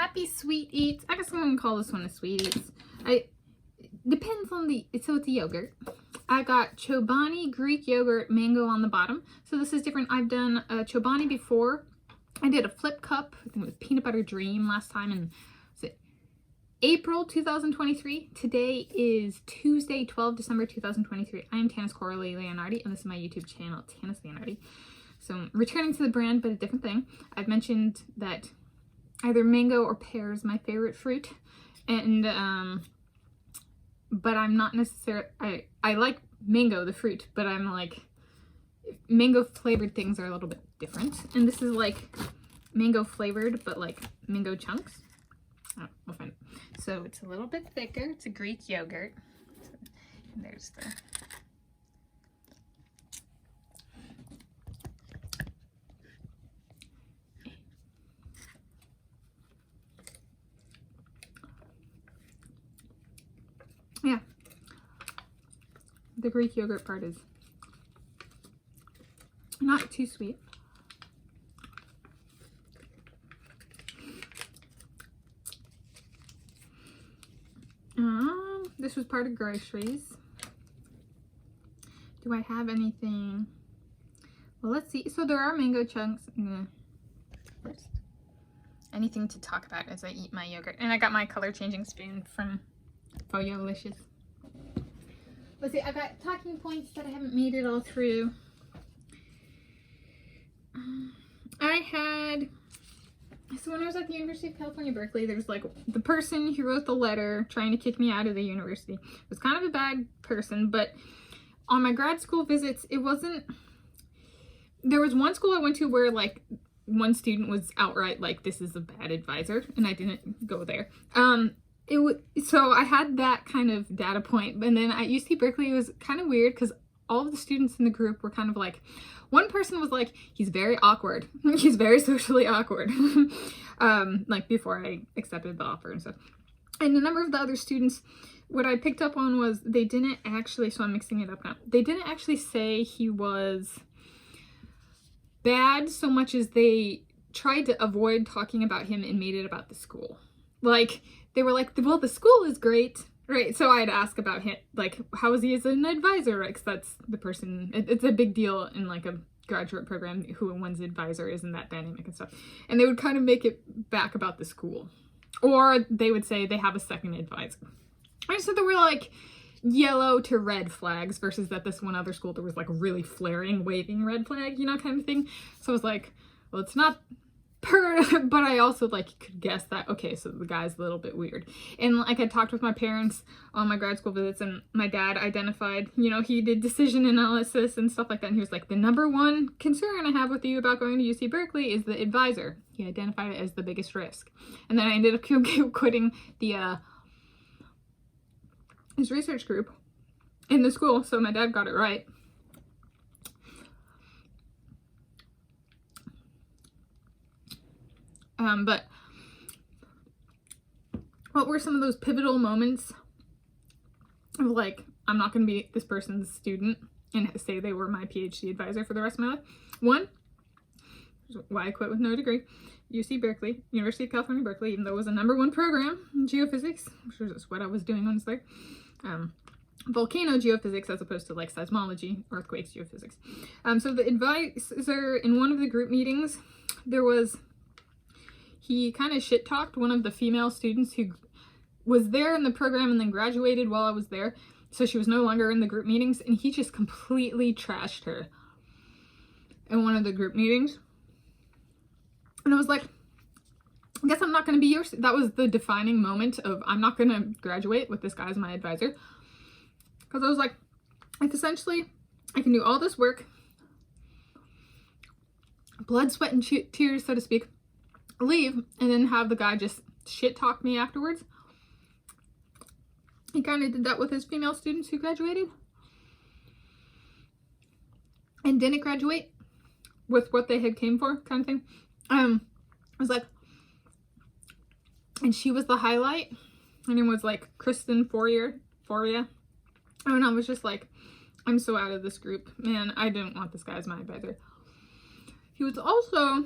Happy sweet eats. I guess I'm gonna call this one a sweet eats. Depends on so it's a yogurt. I got Chobani Greek yogurt mango on the bottom. So this is different. I've done Chobani before. I did a flip cup. I think it was Peanut Butter Dream last time in April 2023. Today is Tuesday, 12 December 2023. I am Tanis Coralee Leonhardi, and this is my YouTube channel, Tanis Leonhardi. So returning to the brand, but a different thing. I've mentioned that either mango or pear is my favorite fruit, and but I'm not necessarily, I like mango, the fruit, but I'm like, mango flavored things are a little bit different. And this is like mango flavored, but like mango chunks. Oh, we'll find it. So it's a little bit thicker. It's a Greek yogurt. And there's the, yeah, the Greek yogurt part is not too sweet. This was part of groceries. Do I have anything? Well, let's see. So there are mango chunks. Anything to talk about as I eat my yogurt. And I got my color changing spoon from Foyolicious. Let's see, I got talking points that I haven't made it all through. So when I was at the University of California, Berkeley, there was like the person who wrote the letter trying to kick me out of the university. It was kind of a bad person, but on my grad school visits, it wasn't, there was one school I went to where like one student was outright like, this is a bad advisor, and I didn't go there. So I had that kind of data point, and then at UC Berkeley, it was kind of weird because all of the students in the group were kind of like, one person was like, he's very awkward. He's very socially awkward. Like before I accepted the offer and stuff. And a number of the other students, what I picked up on was they didn't actually, so I'm mixing it up now. They didn't actually say he was bad so much as they tried to avoid talking about him and made it about the school. Like, they were like, well, the school is great. Right, so I'd ask about him, like, how is he as an advisor, right? Because that's the person, it's a big deal in like a graduate program who one's advisor is and that dynamic and stuff. And they would kind of make it back about the school. Or they would say they have a second advisor. And so there were like yellow to red flags versus that this one other school there was like really flaring, waving red flag, you know, kind of thing. So I was like, well, it's not but I also like could guess that, okay, so the guy's a little bit weird. And like I talked with my parents on my grad school visits, and my dad identified, you know, he did decision analysis and stuff like that, and he was like, the number one concern I have with you about going to UC Berkeley is the advisor. He identified it as the biggest risk. And then I ended up quitting the his research group in the school, so my dad got it right. But what were some of those pivotal moments of like, I'm not going to be this person's student and say they were my PhD advisor for the rest of my life? One, why I quit with no degree, UC Berkeley, University of California, Berkeley, even though it was a #1 program in geophysics, which is what I was doing on there. Volcano geophysics as opposed to like seismology, earthquakes geophysics. So the advisor in one of the group meetings, he kind of shit-talked one of the female students who was there in the program and then graduated while I was there. So she was no longer in the group meetings, and he just completely trashed her in one of the group meetings. And I was like, I guess I'm not going to be yours. That was the defining moment of I'm not going to graduate with this guy as my advisor. Because I was like essentially, I can do all this work, blood, sweat, and tears, so to speak, leave, and then have the guy just shit talk me afterwards. He kind of did that with his female students who graduated and didn't graduate with what they had came for, kind of thing. I was like, and she was the highlight. Her name was like Kristen Foria. And I was just like, I'm so out of this group, man. I didn't want this guy as my advisor. He was also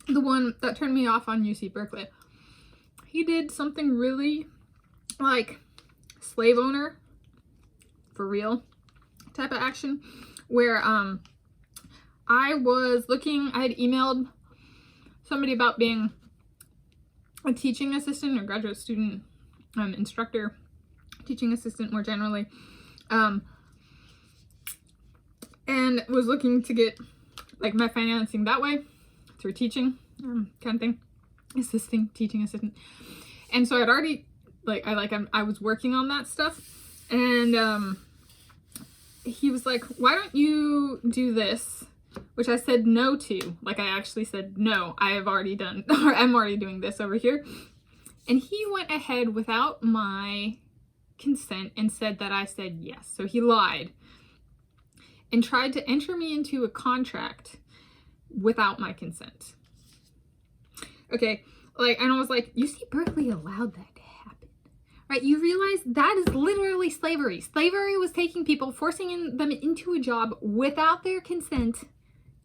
the one that turned me off on UC Berkeley. He did something really like slave owner for real type of action where I had emailed somebody about being a teaching assistant or graduate student instructor, teaching assistant more generally, and was looking to get like my financing that way through teaching kind of thing, teaching assistant. And so I'd already I was working on that stuff, and he was like, why don't you do this? Which I said no to. Like, I actually said, no, I have already done, or I'm already doing this over here. And he went ahead without my consent and said that I said yes. So he lied and tried to enter me into a contract without my consent. Okay, and I was like, UC Berkeley allowed that to happen, right? You realize that is literally slavery. Slavery was taking people, forcing them into a job without their consent,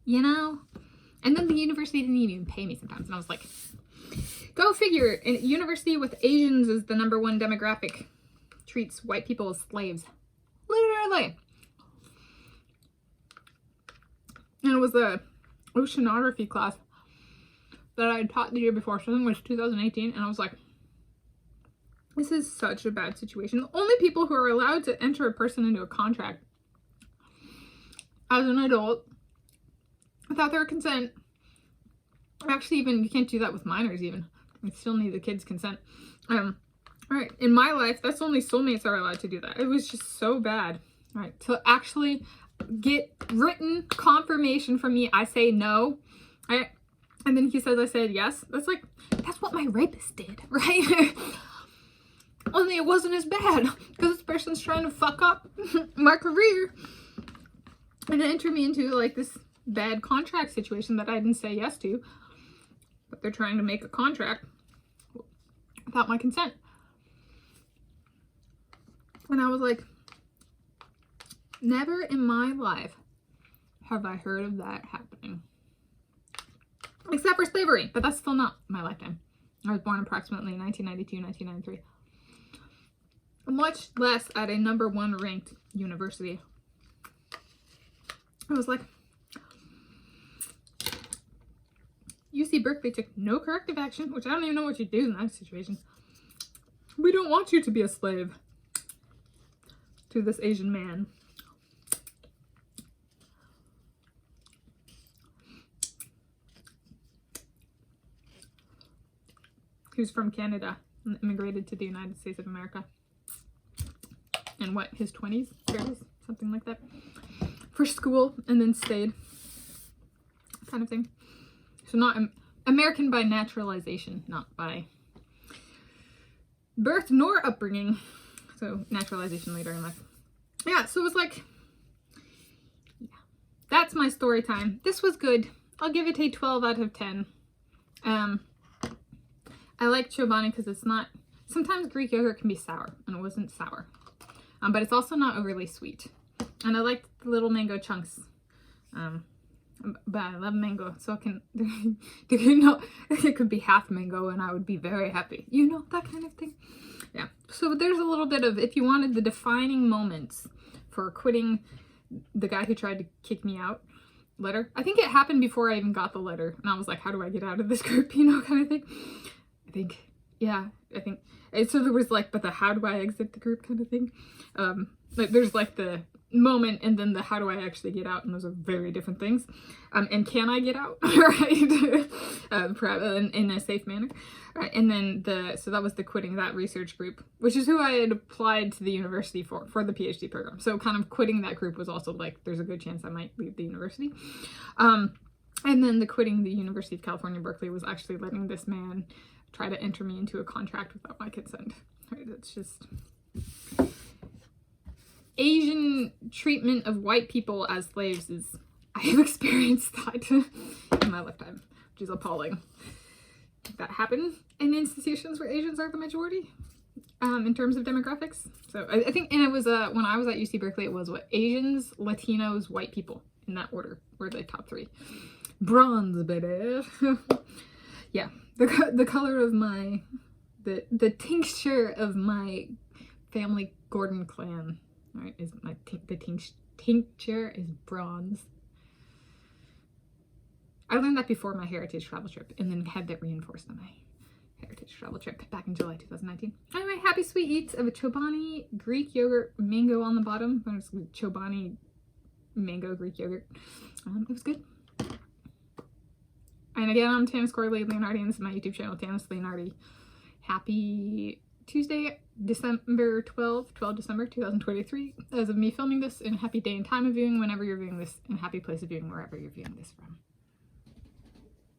you know? And then the university didn't even pay me sometimes. And I was like, go figure. A university with Asians as the #1 demographic treats white people as slaves. Literally. And it was a oceanography class that I had taught the year before, so I think it was 2018, and I was like, this is such a bad situation. The only people who are allowed to enter a person into a contract as an adult without their consent, actually even, you can't do that with minors even. You still need the kid's consent. Alright, in my life, that's only soulmates are allowed to do that. It was just so bad. Alright, to actually get written confirmation from me, I say no. Alright. And then he says I said yes. That's what my rapist did, right? Only it wasn't as bad because this person's trying to fuck up my career and enter me into like this bad contract situation that I didn't say yes to. But they're trying to make a contract without my consent. And I was like, never in my life have I heard of that happening. Except for slavery, but that's still not my lifetime. I was born approximately 1992, 1993. Much less at a #1 ranked university. I was like, UC Berkeley took no corrective action, which I don't even know what you do in that situation. We don't want you to be a slave to this Asian man. He was from Canada and immigrated to the United States of America in his 20s, 30s, something like that, for school, and then stayed, kind of thing. So not American by naturalization, not by birth nor upbringing. So naturalization later in life. Yeah, so it was like, yeah, that's my story time. This was good. I'll give it a 12 out of 10. I like Chobani because it's not, sometimes Greek yogurt can be sour, and it wasn't sour. But it's also not overly sweet. And I like the little mango chunks. But I love mango, so it could be half mango and I would be very happy. You know, that kind of thing. Yeah. So there's a little bit of, if you wanted the defining moments for quitting the guy who tried to kick me out letter. I think it happened before I even got the letter. And I was like, how do I get out of this group? You know, kind of thing. I think. So there was like, but the how do I exit the group kind of thing. Like there's like the moment and then the how do I actually get out, and those are very different things. And can I get out, right? In a safe manner. And then so that was the quitting that research group, which is who I had applied to the university for the PhD program. So kind of quitting that group was also like, there's a good chance I might leave the university. And then the quitting the University of California, Berkeley was actually letting this man try to enter me into a contract without my consent. Right? It's just Asian treatment of white people as slaves is, I have experienced that in my lifetime, which is appalling. That happened in institutions where Asians are the majority in terms of demographics. So I think, and it was when I was at UC Berkeley, it was Asians, Latinos, white people in that order were the top three. Bronze, baby. Yeah, the color of my, the tincture of my family Gordon clan, right, is my, the tincture is bronze. I learned that before my heritage travel trip, and then had that reinforced on my heritage travel trip back in July 2019. Anyway, happy sweet eats of a Chobani Greek yogurt mango on the bottom. Chobani mango Greek yogurt. It was good. And again, I'm Tanis Coralee Leonhardi, and this is my YouTube channel, Tanis Leonhardi. Happy Tuesday, December 12 December 2023, as of me filming this, and a happy day and time of viewing whenever you're viewing this, and a happy place of viewing wherever you're viewing this from.